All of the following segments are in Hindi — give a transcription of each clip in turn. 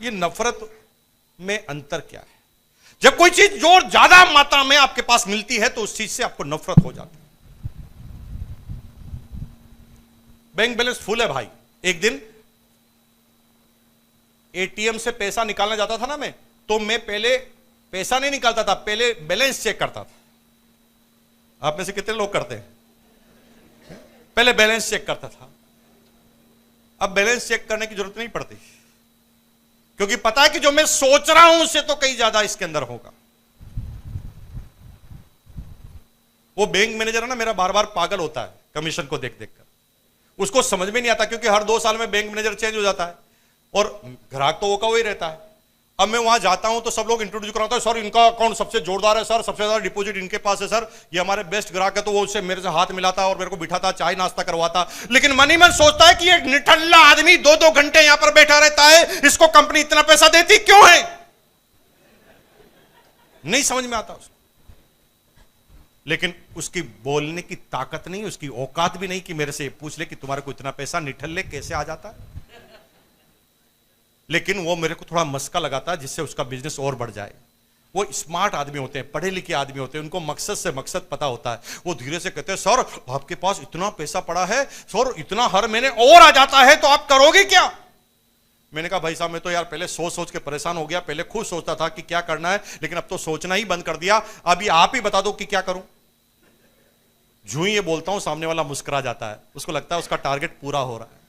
ये नफरत में अंतर क्या है? जब कोई चीज जो ज्यादा मात्रा में आपके पास मिलती है तो उस चीज से आपको नफरत हो जाती है। बैंक बैलेंस फुल है भाई। एक दिन एटीएम से पैसा निकालना जाता था ना मैं, तो मैं पहले पैसा नहीं निकालता था, पहले बैलेंस चेक करता था। आप में से कितने लोग करते हैं? पहले बैलेंस चेक करता था। अब बैलेंस चेक करने की जरूरत नहीं पड़ती, क्योंकि पता है कि जो मैं सोच रहा हूं उससे तो कहीं ज्यादा इसके अंदर होगा। वो बैंक मैनेजर है ना, मेरा बार बार पागल होता है कमीशन को देख देख कर। उसको समझ में नहीं आता, क्योंकि हर 2 साल में बैंक मैनेजर चेंज हो जाता है और ग्राहक तो वो का वही रहता है। अब मैं वहां जाता हूं तो सब लोग इंट्रोड्यूस कराता है, सर इनका अकाउंट सबसे जोरदार है सर, सबसे ज्यादा डिपॉजिट इनके पास है सर, ये हमारे बेस्ट ग्राहक है। तो वो उससे मेरे से हाथ मिलाता और मेरे को बिठाता, चाय नाश्ता करवाता। लेकिन मन ही मन सोचता है कि ये निठल्ला आदमी 2-2 घंटे यहां पर बैठा रहता है, इसको कंपनी इतना पैसा देती क्यों है? नहीं समझ में आता उसको। लेकिन उसकी बोलने की ताकत नहीं, उसकी औकात भी नहीं कि मेरे से पूछ ले कि तुम्हारे को इतना पैसा निठल्ले कैसे आ जाता है। लेकिन वो मेरे को थोड़ा मस्का लगाता है जिससे उसका बिजनेस और बढ़ जाए। वो स्मार्ट आदमी होते हैं, पढ़े लिखे आदमी होते हैं, उनको मकसद से मकसद पता होता है। वो धीरे से कहते हैं, सर आपके पास इतना पैसा पड़ा है सर, इतना हर महीने और आ जाता है, तो आप करोगे क्या? मैंने कहा भाई साहब मैं तो यार पहले सोच सोच के परेशान हो गया, पहले खुद सोचता था कि क्या करना है, लेकिन अब तो सोचना ही बंद कर दिया। अभी आप ही बता दो कि क्या करूं। जो ही ये बोलता हूं सामने वाला मुस्कुरा जाता है, उसको लगता है उसका टारगेट पूरा हो रहा है।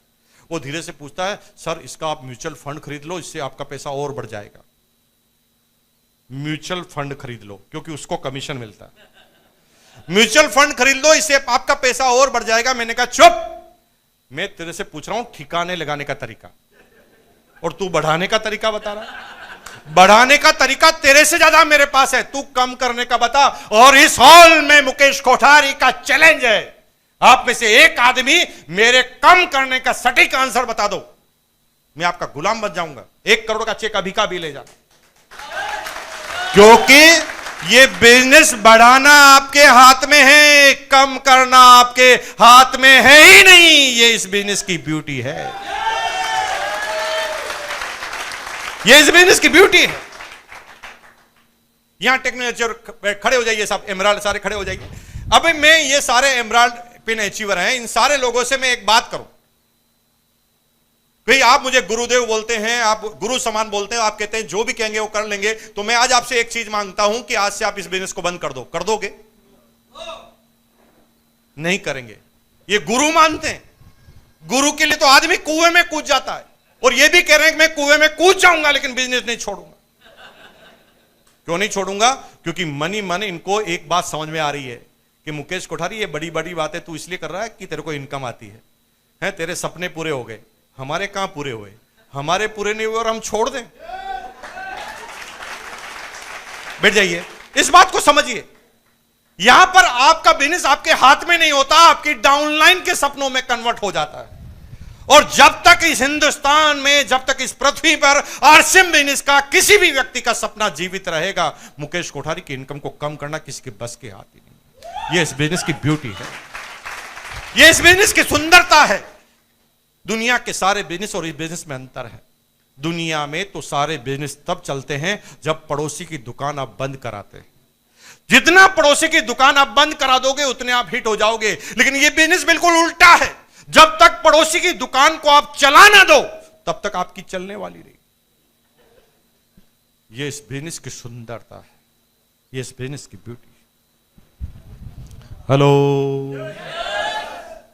वो धीरे से पूछता है, सर इसका आप म्यूचुअल फंड खरीद लो, इससे आपका पैसा और बढ़ जाएगा। म्यूचुअल फंड खरीद लो, क्योंकि उसको कमीशन मिलता है। म्यूचुअल फंड खरीद लो, इससे आपका पैसा और बढ़ जाएगा। मैंने कहा चुप, मैं तेरे से पूछ रहा हूं ठिकाने लगाने का तरीका, और तू बढ़ाने का तरीका बता रहा है। बढ़ाने का तरीका तेरे से ज्यादा मेरे पास है, तू कम करने का बता। और इस हॉल में मुकेश कोठारी का चैलेंज है, आप में से एक आदमी मेरे कम करने का सटीक आंसर बता दो, मैं आपका गुलाम बन जाऊंगा। 1 करोड़ का चेक अभी का भी ले जा, क्योंकि ये बिजनेस बढ़ाना आपके हाथ में है, कम करना आपके हाथ में है ही नहीं। ये इस बिजनेस की ब्यूटी है, ये इस बिजनेस की ब्यूटी है। यहां टेक्नोलॉजी खड़े हो जाइए, सब एमराल्ड सारे खड़े हो जाइए। अब मैं ये सारे एमराल्ड पिन अचीवर हैं, इन सारे लोगों से मैं एक बात करूं। भाई आप मुझे गुरुदेव बोलते हैं, आप गुरु समान बोलते हैं, आप कहते हैं जो भी कहेंगे वो कर लेंगे, तो मैं आज आपसे एक चीज मांगता हूं कि आज से आप इस बिजनेस को बंद कर दो। कर दोगे? नहीं करेंगे। ये गुरु मानते हैं। गुरु के लिए तो आदमी कुएं में कूद जाता है, और ये भी कह रहे हैं कि मैं कुएं में कूद जाऊंगा लेकिन बिजनेस नहीं छोड़ूंगा। क्यों नहीं छोड़ूंगा? क्योंकि मन ही मन इनको एक बात समझ में आ रही है कि मुकेश कोठारी ये बड़ी बड़ी बातें तू इसलिए कर रहा है कि तेरे को इनकम आती है, तेरे सपने पूरे हो गए, हमारे कहां पूरे हुए? हमारे पूरे नहीं हुए और हम छोड़ दें? बैठ जाइए, इस बात को समझिए। यहां पर आपका बिजनेस आपके हाथ में नहीं होता, आपकी डाउनलाइन के सपनों में कन्वर्ट हो जाता है। और जब तक इस हिंदुस्तान में, जब तक इस पृथ्वी पर आरसीएम बिजनेस का किसी भी व्यक्ति का सपना जीवित रहेगा, मुकेश कोठारी की इनकम को कम करना किसी के बस के हाथ ही नहीं। ये इस बिजनेस की ब्यूटी है, ये इस बिजनेस की सुंदरता है। दुनिया के सारे बिजनेस और इस बिजनेस में अंतर है। दुनिया में तो सारे बिजनेस तब चलते हैं जब पड़ोसी की दुकान आप बंद कराते हैं। जितना पड़ोसी की दुकान आप बंद करा दोगे उतने आप हिट हो जाओगे। लेकिन यह बिजनेस बिल्कुल उल्टा है, जब तक पड़ोसी की दुकान को आप चला ना दो तब तक आपकी चलने वाली रही। यह इस बिजनेस की सुंदरता है, यह इस बिजनेस की ब्यूटी। हेलो,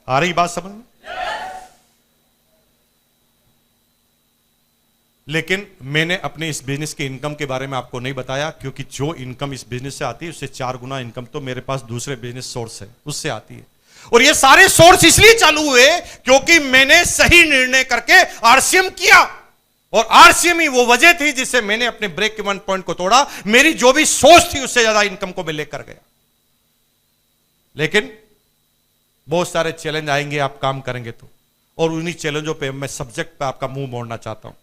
आ रही बात समझ में? लेकिन मैंने अपने इस बिजनेस के इनकम के बारे में आपको नहीं बताया, क्योंकि जो इनकम इस बिजनेस से आती है उससे 4 गुना इनकम तो मेरे पास दूसरे बिजनेस सोर्स है, उससे आती है। और ये सारे सोर्स इसलिए चालू हुए क्योंकि मैंने सही निर्णय करके आरसीएम किया, और आरसीएम ही वो वजह थी जिससे मैंने अपने ब्रेक इवन पॉइंट को तोड़ा। मेरी जो भी सोच थी उससे ज्यादा इनकम को मैं लेकर गया। लेकिन बहुत सारे चैलेंज आएंगे आप काम करेंगे तो, और उन्हीं चैलेंजों पे मैं सब्जेक्ट पे आपका मुंह मोड़ना चाहता हूं।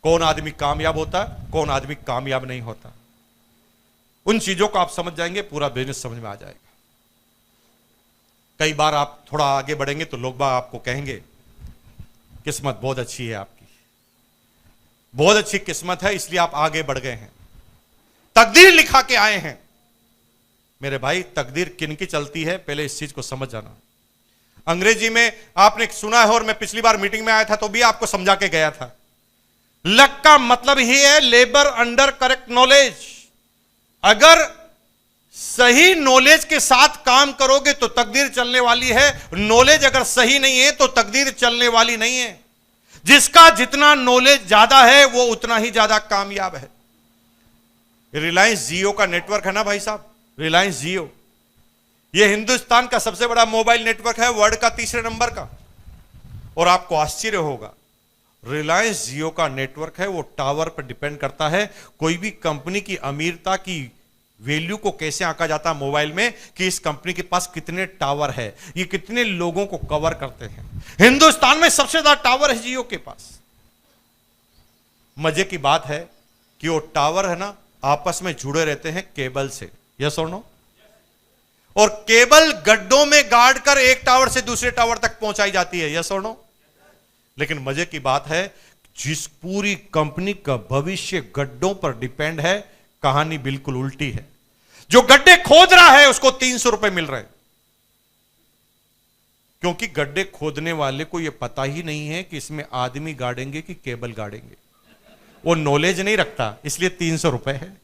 कौन आदमी कामयाब होता है, कौन आदमी कामयाब नहीं होता, उन चीजों को आप समझ जाएंगे, पूरा बिजनेस समझ में आ जाएगा। कई बार आप थोड़ा आगे बढ़ेंगे तो लोग आपको कहेंगे किस्मत बहुत अच्छी है आपकी, बहुत अच्छी किस्मत है, इसलिए आप आगे बढ़ गए हैं, तकदीर लिखा के आए हैं। मेरे भाई, तकदीर किन की चलती है, पहले इस चीज को समझ जाना। अंग्रेजी में आपने सुना है, और मैं पिछली बार मीटिंग में आया था तो भी आपको समझा के गया था। लक का मतलब ही है लेबर अंडर करेक्ट नॉलेज। अगर सही नॉलेज के साथ काम करोगे तो तकदीर चलने वाली है, नॉलेज अगर सही नहीं है तो तकदीर चलने वाली नहीं है। जिसका जितना नॉलेज ज्यादा है वो उतना ही ज्यादा कामयाब है। रिलायंस जियो का नेटवर्क है ना भाई साहब, रिलायंस जियो, यह हिंदुस्तान का सबसे बड़ा मोबाइल नेटवर्क है, वर्ल्ड का तीसरे नंबर का। और आपको आश्चर्य होगा, रिलायंस जियो का नेटवर्क है वो टावर पर डिपेंड करता है। कोई भी कंपनी की अमीरता की वैल्यू को कैसे आंका जाता है मोबाइल में, कि इस कंपनी के पास कितने टावर है, ये कितने लोगों को कवर करते हैं। हिंदुस्तान में सबसे ज्यादा टावर है जियो के पास। मजे की बात है कि वो टावर है ना, आपस में जुड़े रहते हैं केबल से, यस और नो। और केबल गड्ढों में गाड़ कर एक टावर से दूसरे टावर तक पहुंचाई जाती है, यस और नो। लेकिन मजे की बात है, जिस पूरी कंपनी का भविष्य गड्ढों पर डिपेंड है, कहानी बिल्कुल उल्टी है। जो गड्ढे खोद रहा है उसको 300 रुपए मिल रहे हैं, क्योंकि गड्ढे खोदने वाले को यह पता ही नहीं है कि इसमें आदमी गाड़ेंगे कि केबल गाड़ेंगे। वो नॉलेज नहीं रखता, इसलिए 300 रुपए है।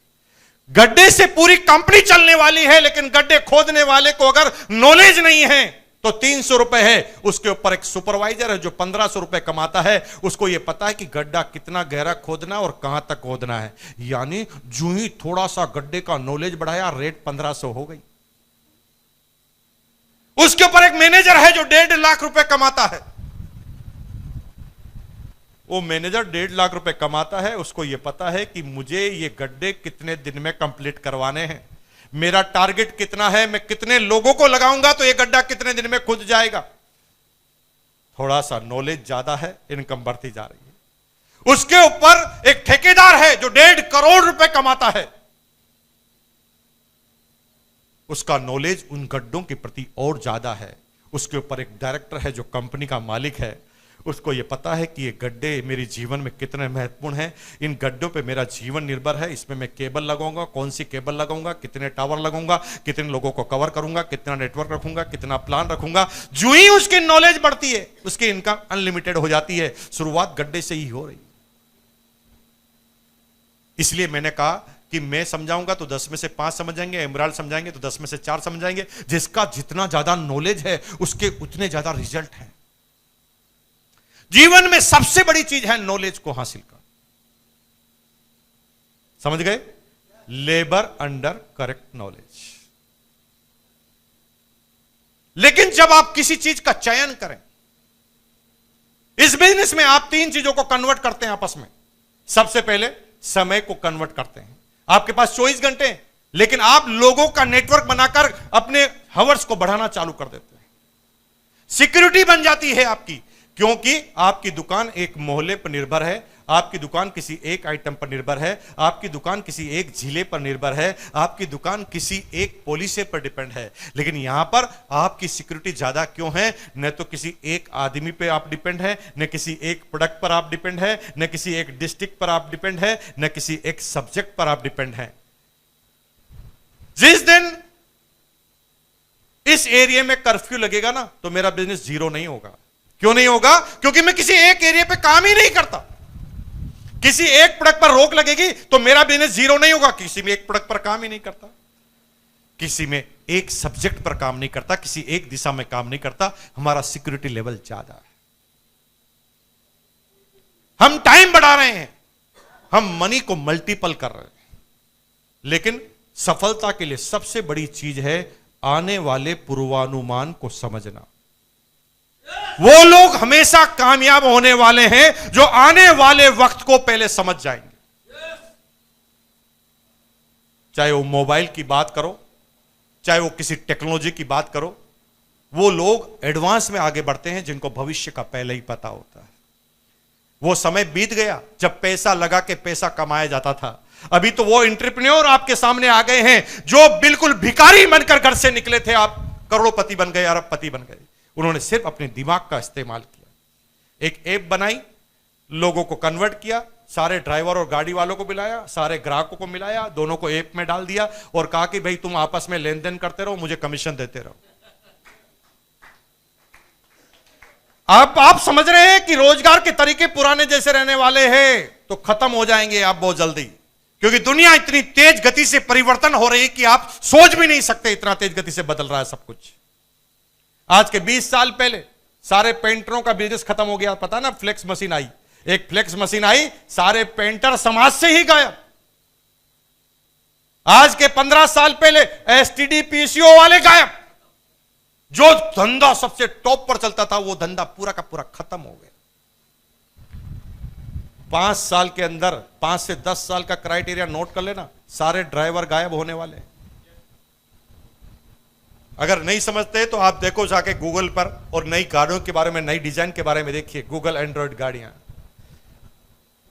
गड्ढे से पूरी कंपनी चलने वाली है, लेकिन गड्ढे खोदने वाले को अगर नॉलेज नहीं है तो 300 रुपए है। उसके ऊपर एक सुपरवाइजर है जो 1500 रुपए कमाता है, उसको यह पता है कि गड्ढा कितना गहरा खोदना और कहां तक खोदना है। यानी जो ही थोड़ा सा गड्ढे का नॉलेज बढ़ाया, रेट 1500 हो गई। उसके ऊपर एक मैनेजर है जो 1.5 लाख रुपए कमाता है। वो मैनेजर 1.5 लाख रुपए कमाता है, उसको यह पता है कि मुझे ये गड्ढे कितने दिन में कंप्लीट करवाने हैं, मेरा टारगेट कितना है, मैं कितने लोगों को लगाऊंगा तो ये गड्ढा कितने दिन में खुद जाएगा। थोड़ा सा नॉलेज ज्यादा है, इनकम बढ़ती जा रही है। उसके ऊपर एक ठेकेदार है जो 1.5 करोड़ रुपए कमाता है। उसका नॉलेज उन गड्ढों के प्रति और ज्यादा है। उसके ऊपर एक डायरेक्टर है जो कंपनी का मालिक है, उसको यह पता है कि ये गड्ढे मेरे जीवन में कितने महत्वपूर्ण हैं, इन गड्ढों पे मेरा जीवन निर्भर है। इसमें मैं केबल लगाऊंगा, कौन सी केबल लगाऊंगा, कितने टावर लगाऊंगा, कितने लोगों को कवर करूंगा, कितना नेटवर्क रखूंगा, कितना प्लान रखूंगा। जो ही उसकी नॉलेज बढ़ती है उसकी इनकम अनलिमिटेड हो जाती है। शुरुआत गड्ढे से ही हो रही। इसलिए मैंने कहा कि मैं समझाऊंगा तो 10 में से 5 समझ जाएंगे, इमरान समझाएंगे तो 10 में से 4 समझ जाएंगे। जिसका जितना ज्यादा नॉलेज है उसके उतने ज्यादा रिजल्ट है। जीवन में सबसे बड़ी चीज है नॉलेज को हासिल करना। समझ गए? Labour under correct knowledge. लेकिन जब आप किसी चीज का चयन करें, इस बिजनेस में आप 3 चीजों को कन्वर्ट करते हैं आपस में। सबसे पहले समय को कन्वर्ट करते हैं। आपके पास 24 घंटे हैं, लेकिन आप लोगों का नेटवर्क बनाकर अपने हवर्स को बढ़ाना चालू कर देते हैं। सिक्योरिटी बन जाती है आपकी, क्योंकि आपकी दुकान एक मोहल्ले पर निर्भर है, आपकी दुकान किसी एक आइटम पर निर्भर है, आपकी दुकान किसी एक जिले पर निर्भर है, आपकी दुकान किसी एक पॉलिसी पर डिपेंड है। लेकिन यहां पर आपकी सिक्योरिटी ज्यादा क्यों है? न तो किसी एक आदमी पे आप डिपेंड है, न किसी एक प्रोडक्ट पर आप डिपेंड है, न किसी एक डिस्ट्रिक्ट पर आप डिपेंड है, न किसी एक सब्जेक्ट पर आप डिपेंड है। जिस दिन इस एरिया में कर्फ्यू लगेगा ना, तो मेरा बिजनेस जीरो नहीं होगा। क्यों नहीं होगा? क्योंकि मैं किसी एक एरिया पे काम ही नहीं करता। किसी एक प्रोडक्ट पर रोक लगेगी तो मेरा बिजनेस जीरो नहीं होगा। किसी में एक प्रोडक्ट पर काम ही नहीं करता, किसी में एक सब्जेक्ट पर काम नहीं करता, किसी एक दिशा में काम नहीं करता। हमारा सिक्योरिटी लेवल ज्यादा है। हम टाइम बढ़ा रहे हैं, हम मनी को मल्टीपल कर रहे हैं। लेकिन सफलता के लिए सबसे बड़ी चीज है आने वाले पूर्वानुमान को समझना। वो लोग हमेशा कामयाब होने वाले हैं जो आने वाले वक्त को पहले समझ जाएंगे। चाहे वो मोबाइल की बात करो, चाहे वो किसी टेक्नोलॉजी की बात करो, वो लोग एडवांस में आगे बढ़ते हैं जिनको भविष्य का पहले ही पता होता है। वो समय बीत गया जब पैसा लगा के पैसा कमाया जाता था। अभी तो वो एंटरप्रेन्योर आपके सामने आ गए हैं जो बिल्कुल भिखारी बनकर घर से निकले थे, आप करोड़पति बन गए, अरबपति बन गए। उन्होंने सिर्फ अपने दिमाग का इस्तेमाल किया, एक ऐप बनाई, लोगों को कन्वर्ट किया, सारे ड्राइवर और गाड़ी वालों को मिलाया, सारे ग्राहकों को मिलाया, दोनों को ऐप में डाल दिया और कहा कि भाई तुम आपस में लेन देन करते रहो, मुझे कमीशन देते रहो। आप समझ रहे हैं कि रोजगार के तरीके पुराने जैसे रहने वाले हैं तो खत्म हो जाएंगे आप बहुत जल्दी, क्योंकि दुनिया इतनी तेज गति से परिवर्तन हो रही है कि आप सोच भी नहीं सकते, इतना तेज गति से बदल रहा है सब कुछ। आज के 20 साल पहले सारे पेंटरों का बिजनेस खत्म हो गया, पता ना, फ्लेक्स मशीन आई, एक फ्लेक्स मशीन आई, सारे पेंटर समाज से ही गायब। आज के 15 साल पहले एसटीडी पीसीओ वाले गायब। जो धंधा सबसे टॉप पर चलता था वो धंधा पूरा का पूरा खत्म हो गया। 5 साल के अंदर 5 से 10 साल का क्राइटेरिया नोट कर लेना, सारे ड्राइवर गायब होने वाले हैं। अगर नहीं समझते तो आप देखो जाके गूगल पर और नई गाड़ियों के बारे में, नई डिजाइन के बारे में देखिए, गूगल एंड्रॉइड गाड़ियां।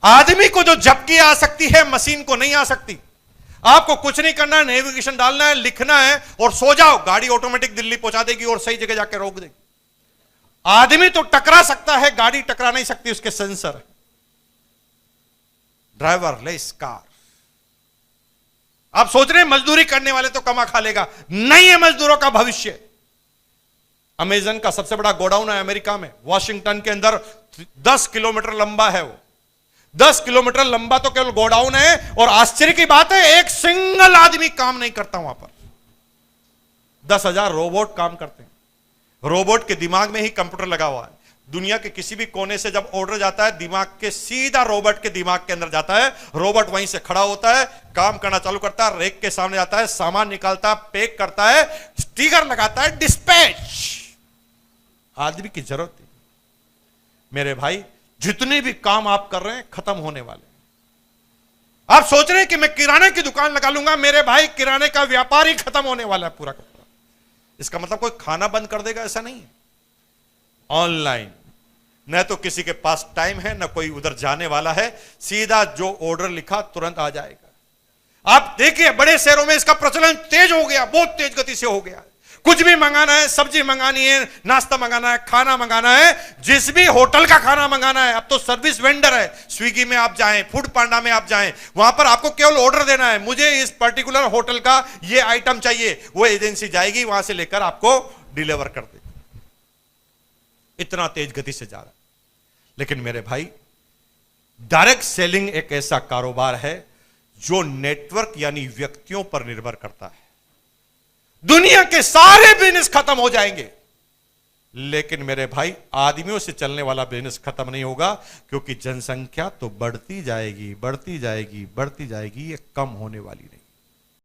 आदमी को जो झपकी आ सकती है मशीन को नहीं आ सकती। आपको कुछ नहीं करना है, नेविगेशन डालना है, लिखना है और सो जाओ, गाड़ी ऑटोमेटिक दिल्ली पहुंचा देगी और सही जगह जाके रोक देगी। आदमी तो टकरा सकता है, गाड़ी टकरा नहीं सकती, उसके सेंसर है। Driver less car. आप सोच रहे हैं मजदूरी करने वाले तो कमा खा लेगा, नहीं है मजदूरों का भविष्य। अमेजन का सबसे बड़ा गोडाउन है अमेरिका में, वॉशिंगटन के अंदर 10 किलोमीटर लंबा है वो। 10 किलोमीटर लंबा तो केवल गोडाउन है, और आश्चर्य की बात है एक सिंगल आदमी काम नहीं करता वहां पर। 10,000 रोबोट काम करते हैं। रोबोट के दिमाग में ही कंप्यूटर लगा हुआ है। दुनिया के किसी भी कोने से जब ऑर्डर जाता है, दिमाग के सीधा रोबोट के दिमाग के अंदर जाता है। रोबोट वहीं से खड़ा होता है, काम करना चालू करता है, रेक के सामने जाता है, सामान निकालता है, पैक करता है, स्टिकर लगाता है, डिस्पैच। आदमी की जरूरत है। मेरे भाई, जितने भी काम आप कर रहे हैं खत्म होने वाले। आप सोच रहे हैं कि मैं किराने की दुकान लगा लूंगा, मेरे भाई किराने का व्यापार ही खत्म होने वाला है पूरा का पूरा। इसका मतलब कोई खाना बंद कर देगा ऐसा नहीं है। ऑनलाइन न तो किसी के पास टाइम है, न कोई उधर जाने वाला है, सीधा जो ऑर्डर लिखा तुरंत आ जाएगा। आप देखिए बड़े शहरों में इसका प्रचलन तेज हो गया, बहुत तेज गति से हो गया। कुछ भी मंगाना है, सब्जी मंगानी है, नाश्ता मंगाना है, खाना मंगाना है, जिस भी होटल का खाना मंगाना है, अब तो सर्विस वेंडर है। स्विगी में आप जाएं, फूड पांडा में आप जाएं, वहां पर आपको केवल ऑर्डर देना है, मुझे इस पर्टिकुलर होटल का ये आइटम चाहिए, वो एजेंसी जाएगी वहां से लेकर आपको डिलीवर कर देगी। इतना तेज गति से जा रहा है। लेकिन मेरे भाई, डायरेक्ट सेलिंग एक ऐसा कारोबार है जो नेटवर्क यानी व्यक्तियों पर निर्भर करता है। दुनिया के सारे बिजनेस खत्म हो जाएंगे, लेकिन मेरे भाई आदमियों से चलने वाला बिजनेस खत्म नहीं होगा, क्योंकि जनसंख्या तो बढ़ती जाएगी, बढ़ती जाएगी, बढ़ती जाएगी, ये कम होने वाली नहीं।